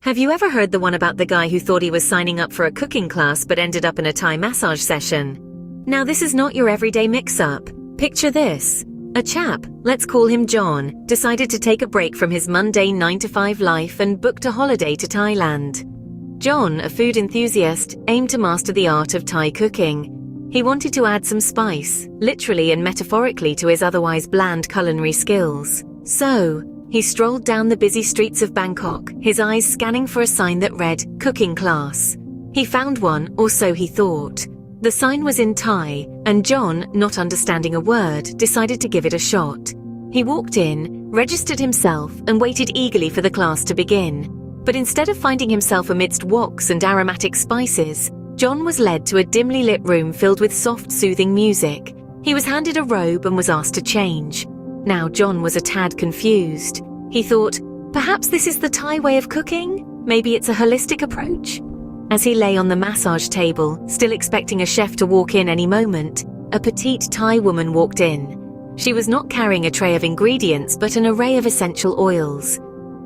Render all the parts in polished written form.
Have you ever heard the one about the guy who thought he was signing up for a cooking class but ended up in a Thai massage session? Now this is not your everyday mix-up. Picture this. A chap, let's call him John, decided to take a break from his mundane 9-to-5 life and booked a holiday to Thailand. John, a food enthusiast, aimed to master the art of Thai cooking. He wanted to add some spice, literally and metaphorically, to his otherwise bland culinary skills. So, he strolled down the busy streets of Bangkok, his eyes scanning for a sign that read, "Cooking Class." He found one, or so he thought. The sign was in Thai, and John, not understanding a word, decided to give it a shot. He walked in, registered himself, and waited eagerly for the class to begin. But instead of finding himself amidst woks and aromatic spices, John was led to a dimly lit room filled with soft, soothing music. He was handed a robe and was asked to change. Now John was a tad confused. He thought, perhaps this is the Thai way of cooking? Maybe it's a holistic approach? As he lay on the massage table, still expecting a chef to walk in any moment, a petite Thai woman walked in. She was not carrying a tray of ingredients, but an array of essential oils.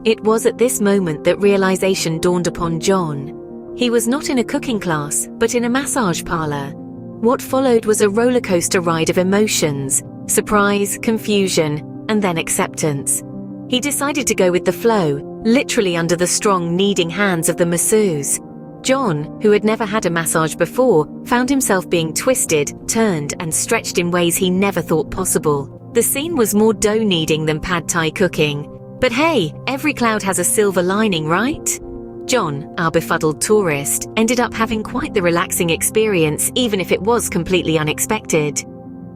It was at this moment that realization dawned upon John. He was not in a cooking class, but in a massage parlor. What followed was a roller coaster ride of emotions: surprise, confusion, and then acceptance. He decided to go with the flow, literally under the strong, kneading hands of the masseuse. John, who had never had a massage before, found himself being twisted, turned, and stretched in ways he never thought possible. The scene was more dough kneading than pad Thai cooking. But hey, every cloud has a silver lining, right? John, our befuddled tourist, ended up having quite the relaxing experience, even if it was completely unexpected.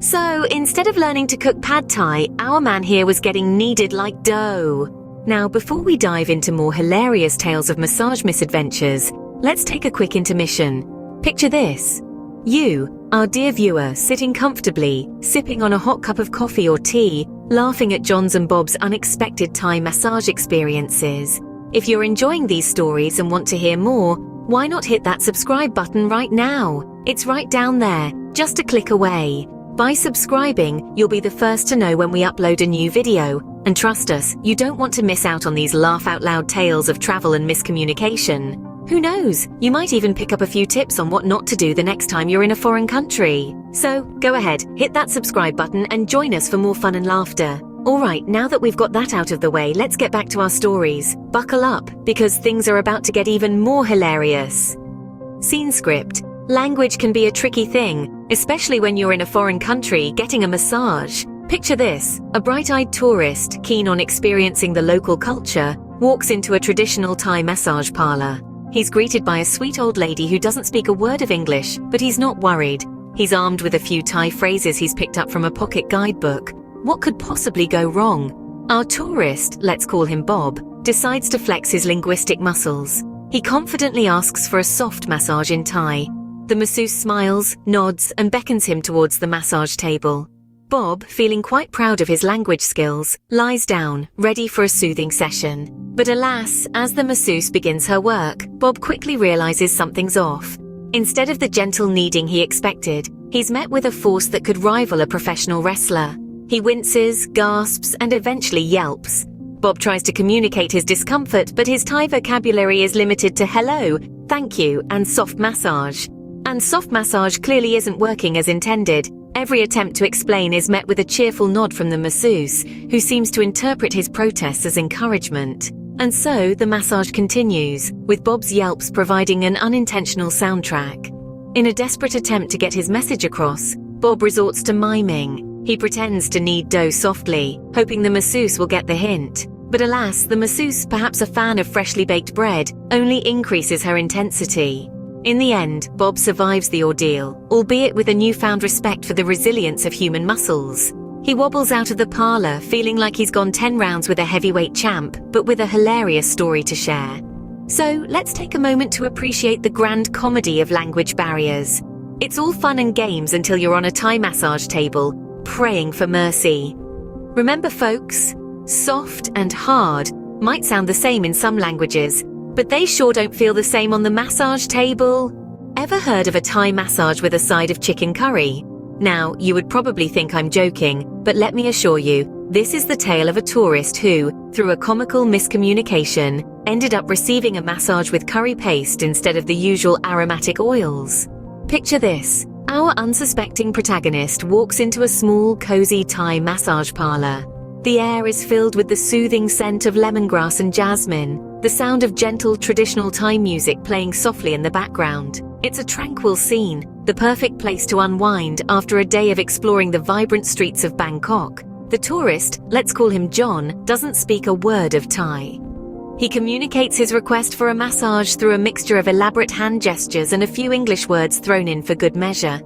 So, instead of learning to cook pad Thai, our man here was getting kneaded like dough. Now, before we dive into more hilarious tales of massage misadventures, let's take a quick intermission. Picture this. You, our dear viewer, sitting comfortably, sipping on a hot cup of coffee or tea, laughing at John's and Bob's unexpected Thai massage experiences. If you're enjoying these stories and want to hear more, why not hit that subscribe button right now? It's right down there, just a click away. By subscribing, you'll be the first to know when we upload a new video. And trust us, you don't want to miss out on these laugh-out-loud tales of travel and miscommunication. Who knows, you might even pick up a few tips on what not to do the next time you're in a foreign country. So, go ahead, hit that subscribe button and join us for more fun and laughter. Alright, now that we've got that out of the way, let's get back to our stories. Buckle up, because things are about to get even more hilarious. Scene script. Language can be a tricky thing, especially when you're in a foreign country getting a massage. Picture this. A bright-eyed tourist, keen on experiencing the local culture, walks into a traditional Thai massage parlor. He's greeted by a sweet old lady who doesn't speak a word of English, but he's not worried. He's armed with a few Thai phrases he's picked up from a pocket guidebook. What could possibly go wrong? Our tourist, let's call him Bob, decides to flex his linguistic muscles. He confidently asks for a soft massage in Thai. The masseuse smiles, nods, and beckons him towards the massage table. Bob, feeling quite proud of his language skills, lies down, ready for a soothing session. But alas, as the masseuse begins her work, Bob quickly realizes something's off. Instead of the gentle kneading he expected, he's met with a force that could rival a professional wrestler. He winces, gasps, and eventually yelps. Bob tries to communicate his discomfort, but his Thai vocabulary is limited to hello, thank you, and soft massage. And soft massage clearly isn't working as intended. Every attempt to explain is met with a cheerful nod from the masseuse, who seems to interpret his protests as encouragement. And so the massage continues, with Bob's yelps providing an unintentional soundtrack. In a desperate attempt to get his message across, Bob resorts to miming. He pretends to knead dough softly, hoping the masseuse will get the hint. But alas, the masseuse, perhaps a fan of freshly baked bread, only increases her intensity. In the end, Bob survives the ordeal, albeit with a newfound respect for the resilience of human muscles. He wobbles out of the parlor, feeling like he's gone 10 rounds with a heavyweight champ, but with a hilarious story to share. So, let's take a moment to appreciate the grand comedy of language barriers. It's all fun and games until you're on a Thai massage table, praying for mercy. Remember, folks, soft and hard might sound the same in some languages, but they sure don't feel the same on the massage table. Ever heard of a Thai massage with a side of chicken curry? Now, you would probably think I'm joking, but let me assure you, this is the tale of a tourist who, through a comical miscommunication, ended up receiving a massage with curry paste instead of the usual aromatic oils. Picture this. Our unsuspecting protagonist walks into a small, cozy Thai massage parlor. The air is filled with the soothing scent of lemongrass and jasmine, the sound of gentle traditional Thai music playing softly in the background. It's a tranquil scene, the perfect place to unwind after a day of exploring the vibrant streets of Bangkok. The tourist, let's call him John, doesn't speak a word of Thai. He communicates his request for a massage through a mixture of elaborate hand gestures and a few English words thrown in for good measure.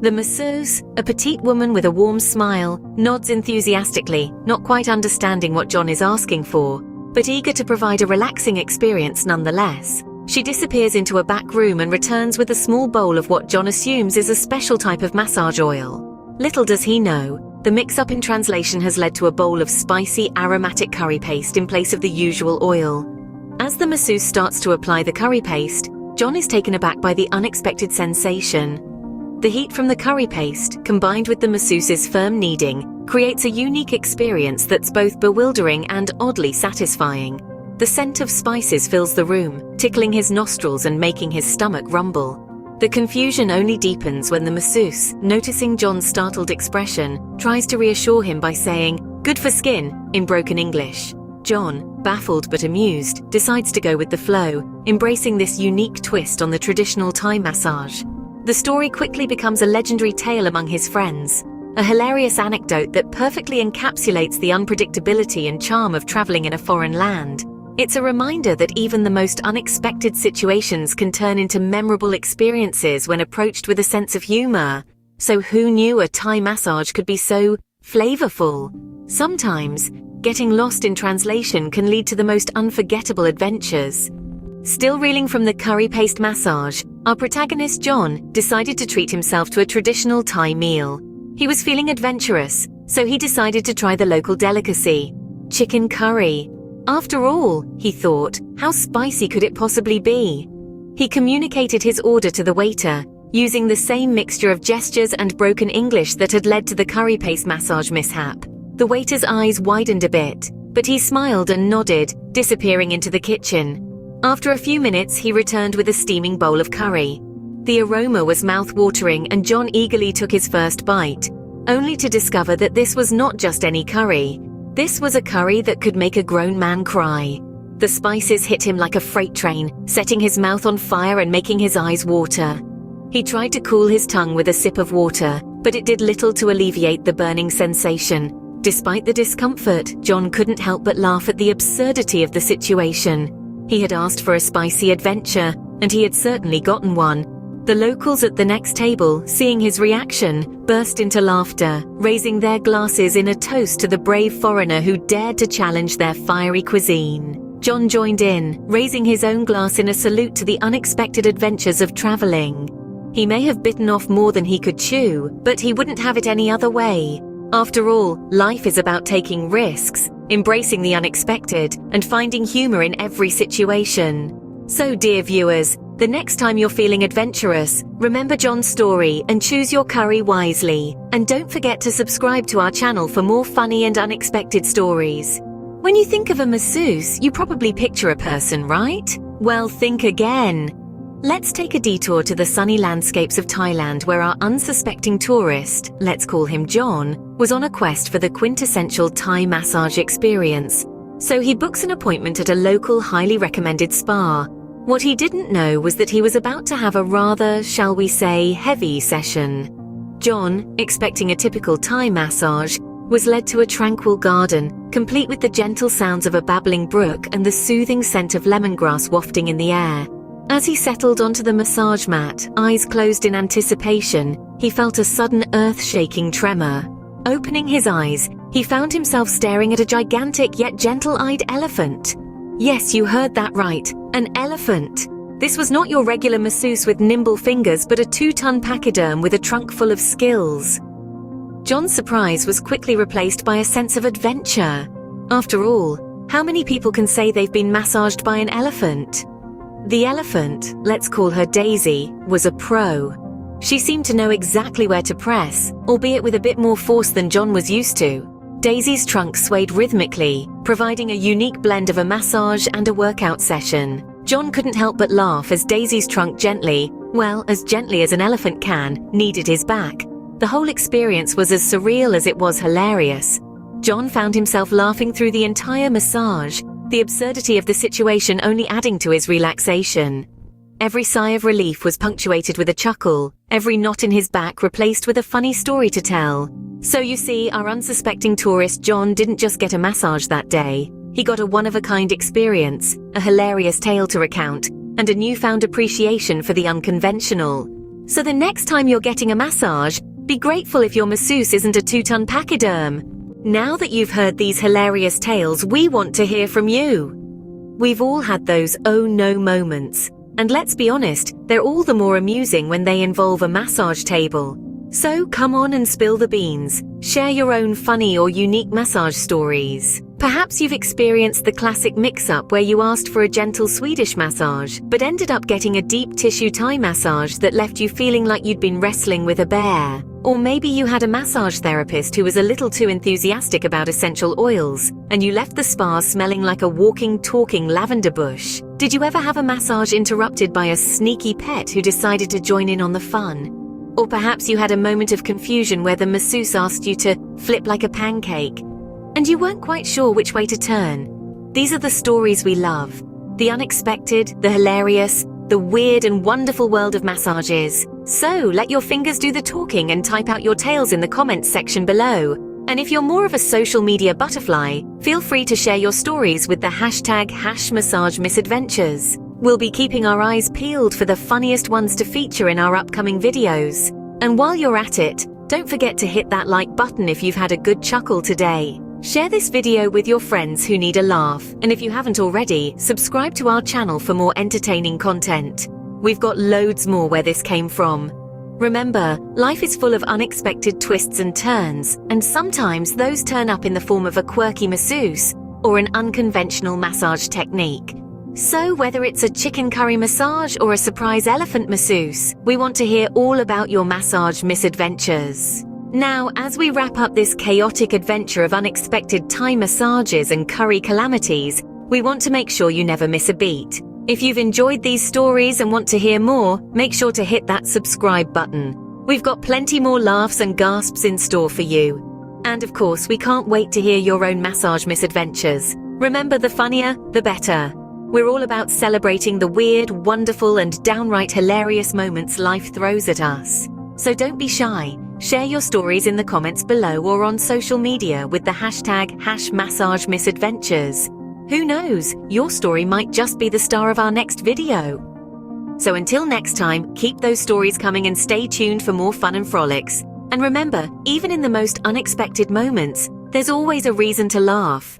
The masseuse, a petite woman with a warm smile, nods enthusiastically, not quite understanding what John is asking for, but eager to provide a relaxing experience nonetheless. She disappears into a back room and returns with a small bowl of what John assumes is a special type of massage oil. Little does he know, the mix-up in translation has led to a bowl of spicy, aromatic curry paste in place of the usual oil. As the masseuse starts to apply the curry paste, John is taken aback by the unexpected sensation. The heat from the curry paste, combined with the masseuse's firm kneading, creates a unique experience that's both bewildering and oddly satisfying. The scent of spices fills the room, tickling his nostrils and making his stomach rumble. The confusion only deepens when the masseuse, noticing John's startled expression, tries to reassure him by saying, "Good for skin," in broken English. John, baffled but amused, decides to go with the flow, embracing this unique twist on the traditional Thai massage. The story quickly becomes a legendary tale among his friends, a hilarious anecdote that perfectly encapsulates the unpredictability and charm of traveling in a foreign land. It's a reminder that even the most unexpected situations can turn into memorable experiences when approached with a sense of humor. So who knew a Thai massage could be so flavorful? Sometimes, getting lost in translation can lead to the most unforgettable adventures. Still reeling from the curry paste massage, our protagonist John decided to treat himself to a traditional Thai meal. He was feeling adventurous, so he decided to try the local delicacy, chicken curry. After all, he thought, how spicy could it possibly be? He communicated his order to the waiter, using the same mixture of gestures and broken English that had led to the curry paste massage mishap. The waiter's eyes widened a bit, but he smiled and nodded, disappearing into the kitchen. After a few minutes, he returned with a steaming bowl of curry. The aroma was mouth-watering and John eagerly took his first bite, only to discover that this was not just any curry. This was a curry that could make a grown man cry. The spices hit him like a freight train, setting his mouth on fire and making his eyes water. He tried to cool his tongue with a sip of water, but it did little to alleviate the burning sensation. Despite the discomfort, John couldn't help but laugh at the absurdity of the situation. He had asked for a spicy adventure, and he had certainly gotten one. The locals at the next table, seeing his reaction, burst into laughter, raising their glasses in a toast to the brave foreigner who dared to challenge their fiery cuisine. John joined in, raising his own glass in a salute to the unexpected adventures of traveling. He may have bitten off more than he could chew, but he wouldn't have it any other way. After all, life is about taking risks, embracing the unexpected, and finding humor in every situation. So, dear viewers, the next time you're feeling adventurous, remember John's story and choose your curry wisely. And don't forget to subscribe to our channel for more funny and unexpected stories. When you think of a masseuse, you probably picture a person, right? Well, think again. Let's take a detour to the sunny landscapes of Thailand where our unsuspecting tourist, let's call him John, was on a quest for the quintessential Thai massage experience. So he books an appointment at a local highly recommended spa. What he didn't know was that he was about to have a rather, shall we say, heavy session. John, expecting a typical Thai massage, was led to a tranquil garden, complete with the gentle sounds of a babbling brook and the soothing scent of lemongrass wafting in the air. As he settled onto the massage mat, eyes closed in anticipation, he felt a sudden earth-shaking tremor. Opening his eyes, he found himself staring at a gigantic yet gentle-eyed elephant. Yes, you heard that right, an elephant. This was not your regular masseuse with nimble fingers, but a 2-ton pachyderm with a trunk full of skills. John's surprise was quickly replaced by a sense of adventure. After all, how many people can say they've been massaged by an elephant? The elephant, let's call her Daisy, was a pro. She seemed to know exactly where to press, albeit with a bit more force than John was used to. Daisy's trunk swayed rhythmically, providing a unique blend of a massage and a workout session. John couldn't help but laugh as Daisy's trunk gently, well, as gently as an elephant can, kneaded his back. The whole experience was as surreal as it was hilarious. John found himself laughing through the entire massage, the absurdity of the situation only adding to his relaxation. Every sigh of relief was punctuated with a chuckle, every knot in his back replaced with a funny story to tell. So you see, our unsuspecting tourist John didn't just get a massage that day. He got a one-of-a-kind experience, a hilarious tale to recount, and a newfound appreciation for the unconventional. So the next time you're getting a massage, be grateful if your masseuse isn't a 2-ton pachyderm. Now that you've heard these hilarious tales, we want to hear from you. We've all had those oh no moments. And let's be honest, they're all the more amusing when they involve a massage table. So come on and spill the beans. Share your own funny or unique massage stories. Perhaps you've experienced the classic mix-up where you asked for a gentle Swedish massage, but ended up getting a deep tissue Thai massage that left you feeling like you'd been wrestling with a bear. Or maybe you had a massage therapist who was a little too enthusiastic about essential oils, and you left the spa smelling like a walking, talking lavender bush. Did you ever have a massage interrupted by a sneaky pet who decided to join in on the fun? Or perhaps you had a moment of confusion where the masseuse asked you to flip like a pancake, and you weren't quite sure which way to turn. These are the stories we love. The unexpected, the hilarious, the weird and wonderful world of massages. So let your fingers do the talking and type out your tales in the comments section below. And if you're more of a social media butterfly, feel free to share your stories with the hashtag #MassageMisadventures. We'll be keeping our eyes peeled for the funniest ones to feature in our upcoming videos. And while you're at it, don't forget to hit that like button if you've had a good chuckle today. Share this video with your friends who need a laugh, and if you haven't already, subscribe to our channel for more entertaining content. We've got loads more where this came from. Remember, life is full of unexpected twists and turns, and sometimes those turn up in the form of a quirky masseuse or an unconventional massage technique. So whether it's a chicken curry massage or a surprise elephant masseuse, we want to hear all about your massage misadventures. Now, as we wrap up this chaotic adventure of unexpected Thai massages and curry calamities, we want to make sure you never miss a beat. If you've enjoyed these stories and want to hear more, make sure to hit that subscribe button. We've got plenty more laughs and gasps in store for you. And of course, we can't wait to hear your own massage misadventures. Remember, the funnier, the better. We're all about celebrating the weird, wonderful, and downright hilarious moments life throws at us. So don't be shy. Share your stories in the comments below or on social media with the hashtag #MassageMisadventures. Who knows, your story might just be the star of our next video. So until next time, keep those stories coming and stay tuned for more fun and frolics. And remember, even in the most unexpected moments, there's always a reason to laugh.